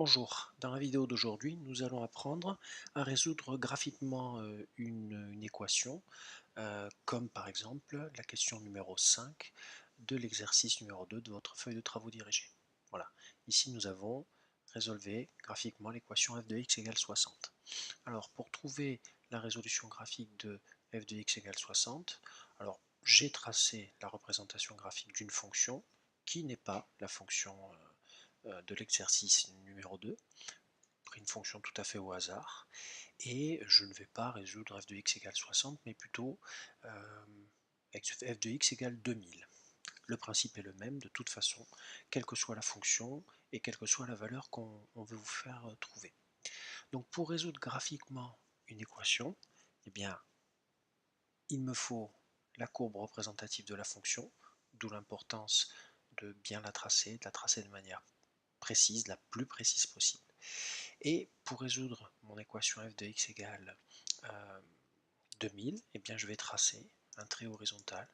Bonjour, dans la vidéo d'aujourd'hui, nous allons apprendre à résoudre graphiquement une équation, comme par exemple la question numéro 5 de l'exercice numéro 2 de votre feuille de travaux dirigés. Voilà, ici nous avons résolu graphiquement l'équation f de x égale 60. Alors pour trouver la résolution graphique de f de x égale 60, alors j'ai tracé la représentation graphique d'une fonction qui n'est pas la fonction de l'exercice numéro 2, pris une fonction tout à fait au hasard, et je ne vais pas résoudre f de x égale 60, mais plutôt f de x égale 2000. Le principe est le même de toute façon, quelle que soit la fonction et quelle que soit la valeur qu'on veut vous faire trouver. Donc pour résoudre graphiquement une équation, eh bien, il me faut la courbe représentative de la fonction, d'où l'importance de bien la tracer, de la tracer de manière précise, la plus précise possible. Et pour résoudre mon équation f de x égale 2000, eh bien je vais tracer un trait horizontal,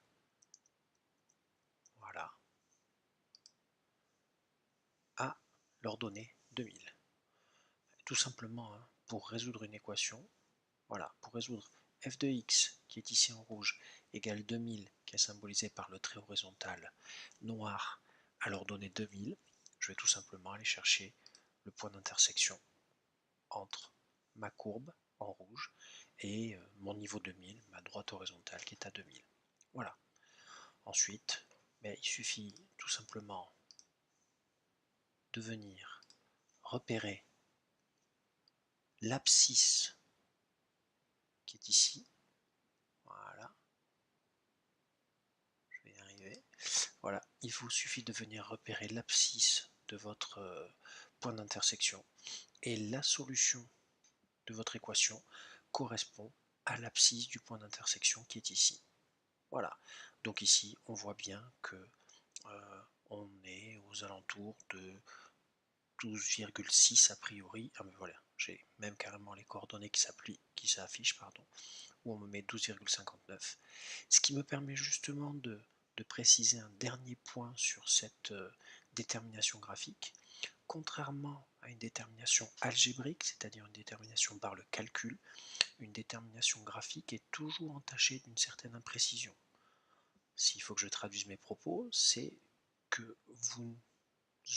voilà, à l'ordonnée 2000. Tout simplement, hein, pour résoudre une équation, voilà, pour résoudre f de x, qui est ici en rouge, égale 2000, qui est symbolisé par le trait horizontal noir à l'ordonnée 2000, je vais tout simplement aller chercher le point d'intersection entre ma courbe en rouge et mon niveau 2000, ma droite horizontale qui est à 2000. Voilà. Ensuite, il suffit tout simplement de venir repérer l'abscisse qui est ici. Voilà. Je vais y arriver. Voilà. Il vous suffit de venir repérer l'abscisse de votre point d'intersection et la solution de votre équation correspond à l'abscisse du point d'intersection qui est ici. Voilà, donc ici on voit bien que on est aux alentours de 12,6 a priori. Ah mais voilà, j'ai même carrément les coordonnées qui s'affichent, pardon, où on me met 12,59. Ce qui me permet justement de préciser un dernier point sur cette détermination graphique. Contrairement à une détermination algébrique, c'est-à-dire une détermination par le calcul, une détermination graphique est toujours entachée d'une certaine imprécision. S'il faut que je traduise mes propos, c'est que vous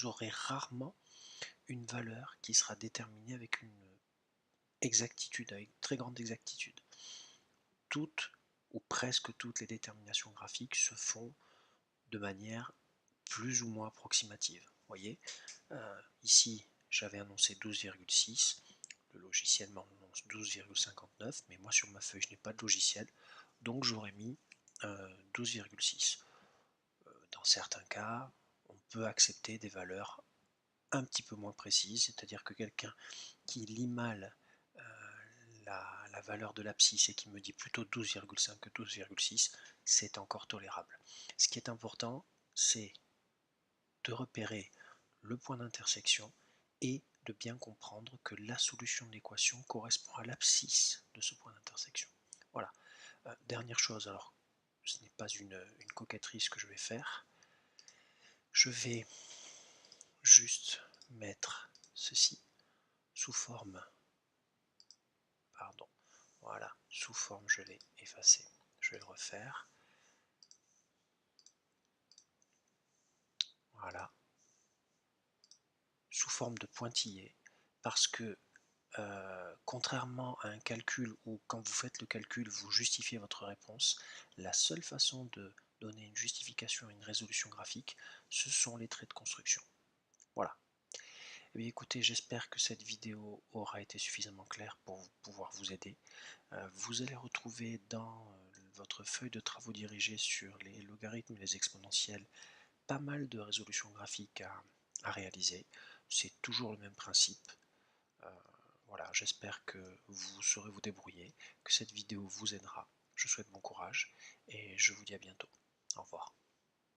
aurez rarement une valeur qui sera déterminée avec une exactitude, avec une très grande exactitude. Toutes ou presque toutes les déterminations graphiques se font de manière plus ou moins approximative. Vous voyez, ici j'avais annoncé 12,6, le logiciel m'annonce 12,59, mais moi sur ma feuille je n'ai pas de logiciel, donc j'aurais mis 12,6. Dans certains cas, on peut accepter des valeurs un petit peu moins précises, c'est-à-dire que quelqu'un qui lit mal la valeur de l'abscisse et qui me dit plutôt 12,5 que 12,6, c'est encore tolérable. Ce qui est important, c'est de repérer le point d'intersection et de bien comprendre que la solution de l'équation correspond à l'abscisse de ce point d'intersection. Voilà. Dernière chose, alors ce n'est pas une coquetterie ce que je vais faire. Je vais juste mettre ceci sous forme, pardon, voilà, sous forme, je l'ai effacé, je vais le refaire, voilà, sous forme de pointillé, parce que contrairement à un calcul où quand vous faites le calcul, vous justifiez votre réponse, la seule façon de donner une justification à une résolution graphique, ce sont les traits de construction. Voilà. Eh bien, écoutez, j'espère que cette vidéo aura été suffisamment claire pour pouvoir vous aider. Vous allez retrouver dans votre feuille de travaux dirigés sur les logarithmes et les exponentielles pas mal de résolutions graphiques à réaliser. C'est toujours le même principe. Voilà, j'espère que vous saurez vous débrouiller, que cette vidéo vous aidera. Je vous souhaite bon courage et je vous dis à bientôt. Au revoir.